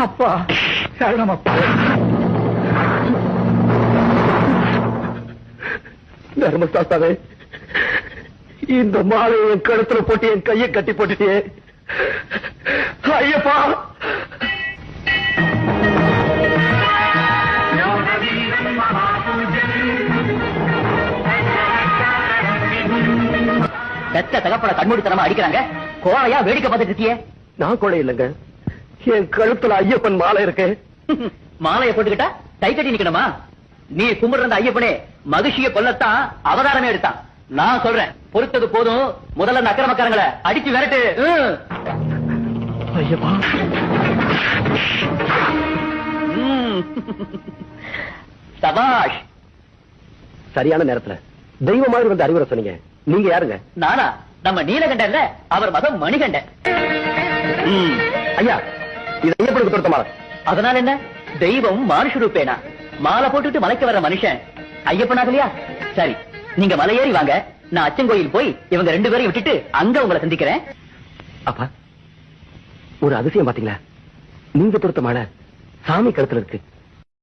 அப்பா சரணமப்பா. தர்மசாஸ்தாவே, இந்த மாலை என் கழுத்துல போட்டு என் கையை கட்டி போட்டுட்டே. ஐயப்பா, பெத்த தகப்பட கண்மூடித்தனமா அடிக்கிறாங்க, கோழையா வேடிக்கை பார்த்துட்டு இருக்கியே. நான் கூட இல்லைங்க, என் கழுத்துல ஐயப்பன் மாலை இருக்கு. மாலையை போட்டுக்கிட்டா கை கட்டி நிக்கணுமா? நீ கும்பிடுற ஐயப்பனே மகிழ்ச்சியை கொல்லத்தான் அவதாரமே எடுத்தான். நான் சொல்றேன், பொறுத்தது போதும், முதல்ல அந்த அக்கிரமக்காரங்களை அடிச்சு விரட்டு. ஐயப்பா, சபாஷ். சரியான நேரத்துல தெய்வம் மாதிரி வந்து அறிவுரை சொன்னீங்க. நீங்க யாருங்க? நானா? நம்ம நீலகண்டன், அவர் மகன் மணிகண்டன். ஐயா, இது ஐயப்பனுக்கு கொடுத்த மாலை. அதனால என்ன? தெய்வம் மானுஷ ரூபேனா. மாலை போட்டுட்டு மலைக்கு வர மனுஷன் ஐயப்பனாகலையா? சரி, நீங்க மலை ஏறி வாங்க, நான் அச்சங்கோயில் போய் இவங்க 2 பேரையும் விட்டுட்டு அங்க உங்களை சந்திக்கிறேன். அப்பா, ஒரு அதிசயம் பாத்தீங்களா? நீங்க கொடுத்த மாலை சாமி கழுத்துல இருக்கு.